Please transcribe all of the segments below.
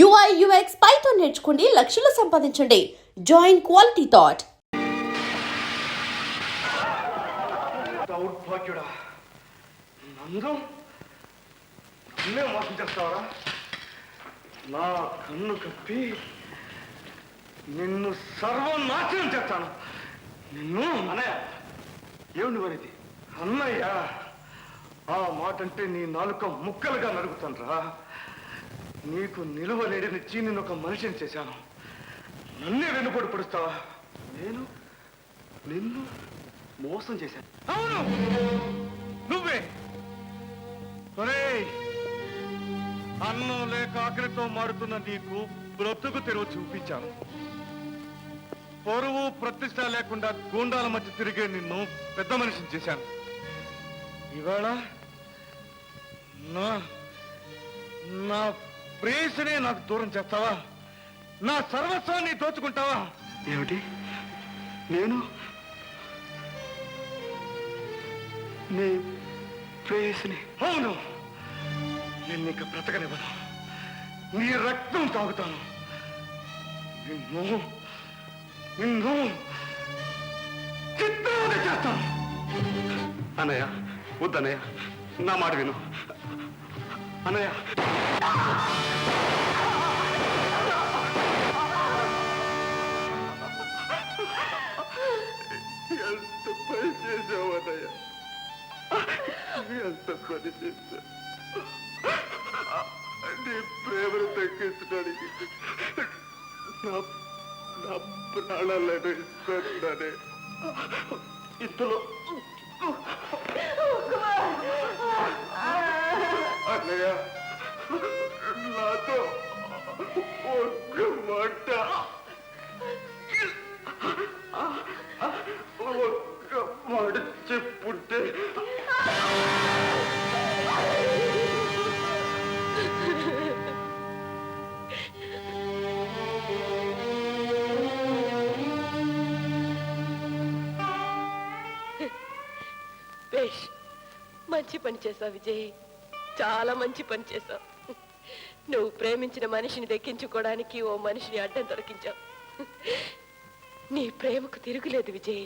UI UX Python నేర్చుకోండి, లక్షలు సంపాదించండి. Join Quality Thought. దౌర్భాగ్యుడా, నందు నన్నే మోసం చేస్తావరా? నా కన్ను కప్పి నిన్ను సర్వనాశనం చేస్తాను. నిన్ను అన్నయ్య, ఏమిటి మరిది? అన్నయ్య ఆ మాట అంటే నీ నాలుక ముక్కలుగా నరుగుతాను రా. నీకు నిలువ లేడినిచ్చి నేను ఒక మనిషిని చేశాను. నన్నే వెన్నుపోటు పడుస్తావా? నేను నిన్ను మోసం చేశాను. అవును, నువ్వే. అన్నం లేక ఆకలితో మారుతున్న నీకు బ్రతుకు తెరువు చూపించాను. పరువు ప్రతిష్ట లేకుండా గూండాల మధ్య తిరిగే నిన్ను పెద్ద మనిషిని చేశాను. ఇవాళ నా ప్రేయసినే నాకు దూరం చేస్తావా? నా సర్వస్వాన్ని దోచుకుంటావా? ఏమిటి? నేను నీ ప్రేయసిని? అవును, నేను నీకు బ్రతకనివ్వను. నీ రక్తం తాగుతాను. నిన్ను నిన్ను చిత్రవద చేస్తాను. అన్నయ్య, వద్దన్నయ్య, నా మాట విను అన్నయ్య. ఎంత పని చేసావు అన్నయ్య, ఎంత పని చేశావు. నీ ప్రేమను తగ్గించడానికి నా ప్రాణాలను ఇస్తున్నానే. ఇంతలో అన్నయ్య, నాతో ఒక్క మాట చెప్పుంటే మంచి పని చేశావు విజయ్, చాలా మంచి పని చేశావు. నువ్వు ప్రేమించిన మనిషిని దక్కించుకోవడానికి ఓ మనిషిని అడ్డం దొరికించావు. నీ ప్రేమకు తిరుగులేదు విజయ్.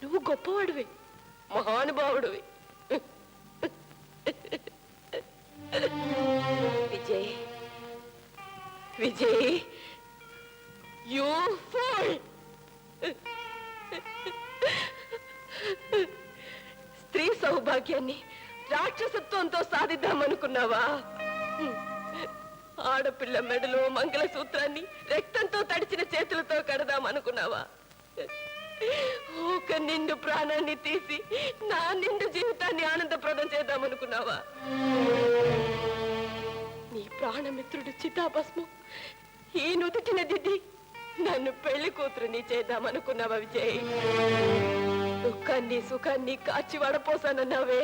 నువ్వు గొప్పవాడివి, మహానుభావుడివి. Vijay Vijay, you fool. స్త్రీ సౌభాగ్యాన్ని రాక్షసత్వంతో సాధిద్దామనుకున్నావా? ఆడపిల్ల మెడలో మంగళసూత్రాన్ని రక్తంతో తడిచిన చేతులతో కడదామనుకున్నావా? ఒక నిండు ప్రాణాన్ని తీసి నా నిండు జీవితాన్ని ఆనందప్రదం చేద్దామనుకున్నావా? నీ ప్రాణమిత్రుడు చితాభస్మం ఈ నుదుటిన దిద్ది నన్ను పెళ్లి కూతురుని చేద్దామనుకున్నావా విజయ్? దుఃఖాన్ని సుఖాన్ని కాచి వడపోసానన్నావే.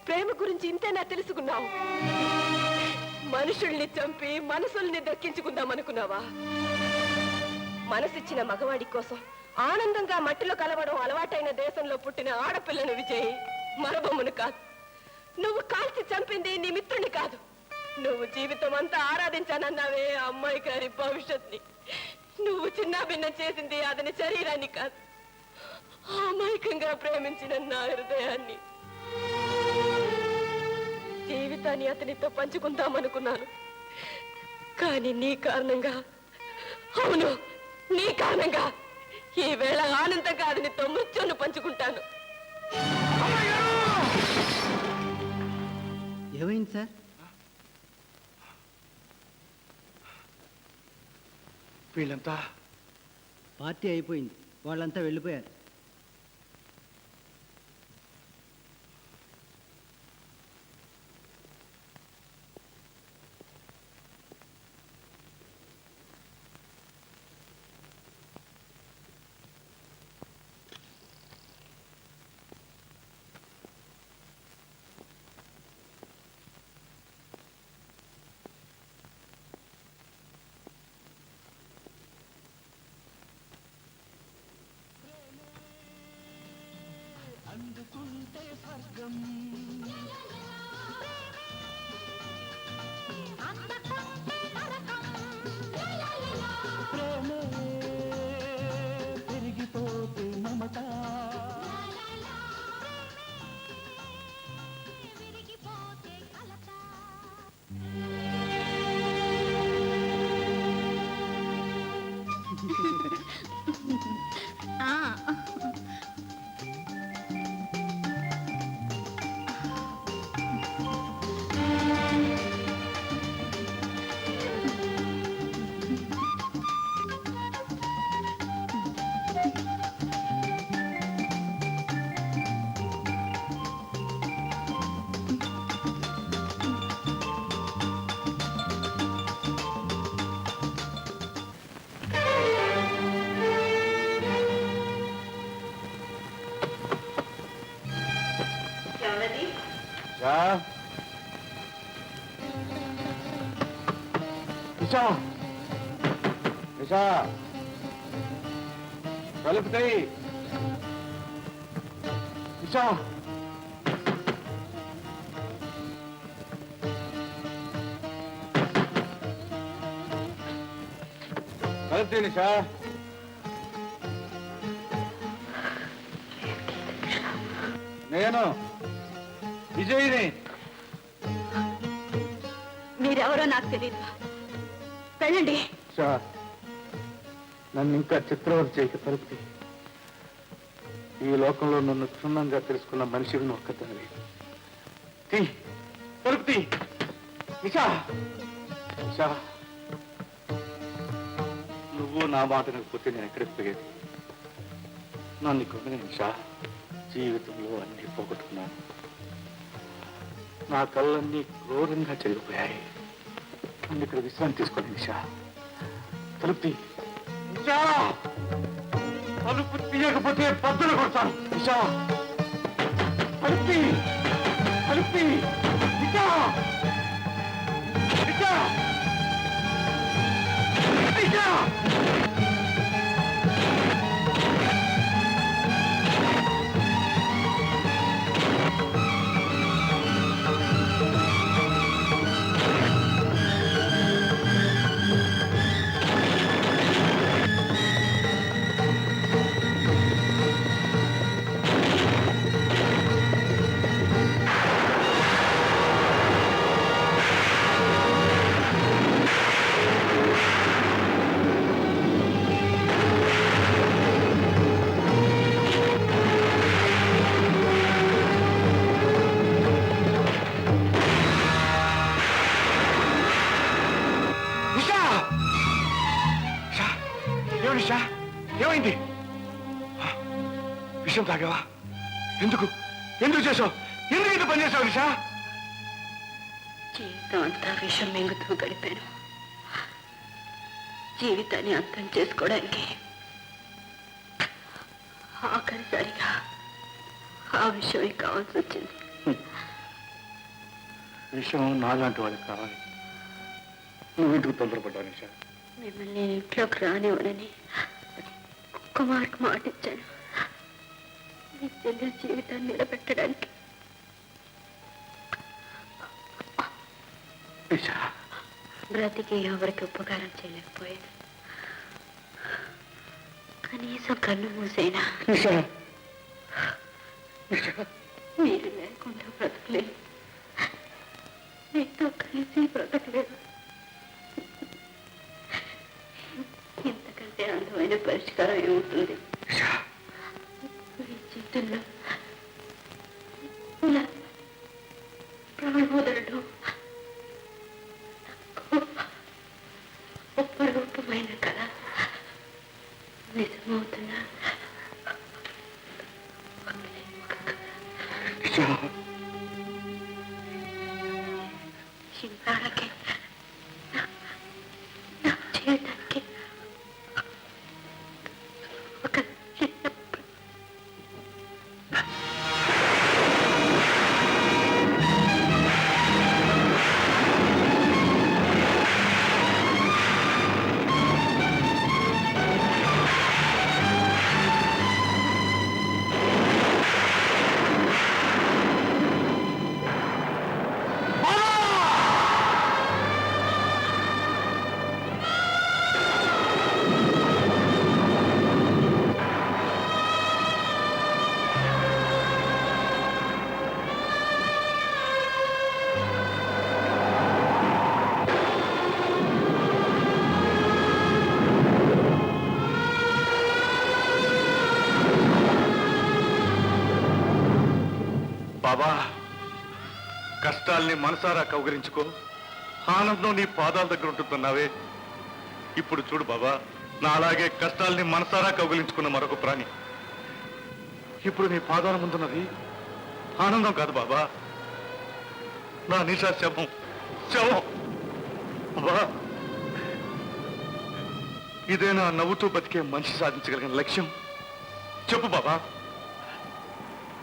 ప్రేమ గురించి ఇంతేనా తెలుసుకున్నావు? మనుషుల్ని చంపి మనసుల్ని దక్కించుకుందామనుకున్నావా? మనసిచ్చిన మగవాడి కోసం ఆనందంగా మట్టిలో కలవడం అలవాటైన దేశంలో పుట్టిన ఆడపిల్లను విజయ్, మరబొమ్మను కాదు. నువ్వు కాల్చి చంపింది నీ మిత్రుని కాదు. నువ్వు జీవితం అంతా ఆరాధించానన్నావే అమ్మాయి గారి భవిష్యత్ని. నువ్వు చిన్న భిన్నం చేసింది అతని శరీరాన్ని కాదు, అమాయకంగా ప్రేమించిన నా హృదయాన్ని. జీవితాన్ని అతనితో పంచుకుందామనుకున్నాను, కానీ నీ కారణంగా, అవును నీ కారణంగా ఈవేళ ఆనందంగా అతనితో మృత్యును పంచుకుంటాను. ఏమైంది సార్? వీళ్ళంతా పార్టీ అయిపోయింది, వాళ్ళంతా వెళ్ళిపోయారు. నిషా నిషా కలుపుతాయి నిషా కలుపుతాయి నిషా నేను విజయ్ని మీరెవరో నాకు తెలియదు. వెళ్ళండి. నన్ను ఇంకా చిత్రవత చేయక తలుపుతి. ఈ లోకంలో నన్ను క్షుణ్ణంగా తెలుసుకున్న మనిషిని ఒక్కదానివి. తలుపుతి నిషా నిషా, నువ్వు నా మాట వినకపోతే నేను ఎక్కడికి పోయేది? నన్ను కొన్ని నిషా, జీవితంలో అన్ని పోగొట్టుకున్నాను. నా కళ్ళన్నీ క్రూరంగా చెరిగిపోయాయి. నన్ను ఇక్కడ విశ్రాంతి తీసుకోండి నిషా. తలుపుతి నిషా, తలుపు తీయకపోతే పద్దులు కొడతాను నిషా. తలుపుతి తలుపుతి నిషా నిషా నిషా. నిషా, ఏమైంది? విషయం తాగావా? ఎందుకు ఎందుకు చేసావు? ఎందుకు ఇంత పని చేసావు నిషా? జీవితం అంతా విషం మింగుతూ గడిపాను. జీవితాన్ని అంతం చేసుకోవడానికి ఆఖరిసారిగా ఆ విషయమే కావాల్సి వచ్చింది. విషయం నాలాంటి వాళ్ళకి కావాలి. నువ్వు ఇంటికి తొందరపడ్డావు నిషా. మిమ్మల్ని నేను ఇంట్లోకి రానివ్వనని కుమార్కు మాటిచ్చాను. మీ చెల్లెల జీవితాన్ని నిలబెట్టడానికి. బ్రతికి ఎవరికి ఉపకారం చేయలేకపోయాను. కనీసం కన్ను మూసైనా మీరు లేకుండా బ్రతకలేదు. మీతో కలిసి బ్రతకలేదు. ఇంతకంటే అందమైన పరిష్కారం ఏముంటుంది? మీ చేతుల్లో ప్రాణోదరుడు అపరూపమైన కళ నిజమవుతున్నా చిన్నాళ్ళకి నా జీవితానికి ఒక చిన్న బాబా, కష్టాల్ని మనసారా కౌగిలించుకో. ఆనందం నీ పాదాల దగ్గర ఉంటుందన్నావే. ఇప్పుడు చూడు బాబా, నా అలాగే కష్టాల్ని మనసారా కౌగిలించుకున్న మరొక ప్రాణి ఇప్పుడు నీ పాదాల ముందున్నది ఆనందం కాదు బాబా, నా నిషా శవం. శవం బాబా, ఇదేనా నవ్వుతూ బతికే మనిషి సాధించగలిగిన లక్ష్యం? చెప్పు బాబా,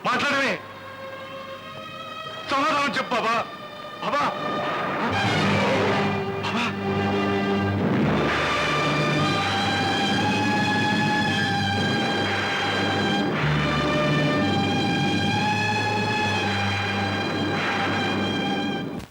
మాట్లాడమే. సమాధానం చెప్పు బాబా. బాబా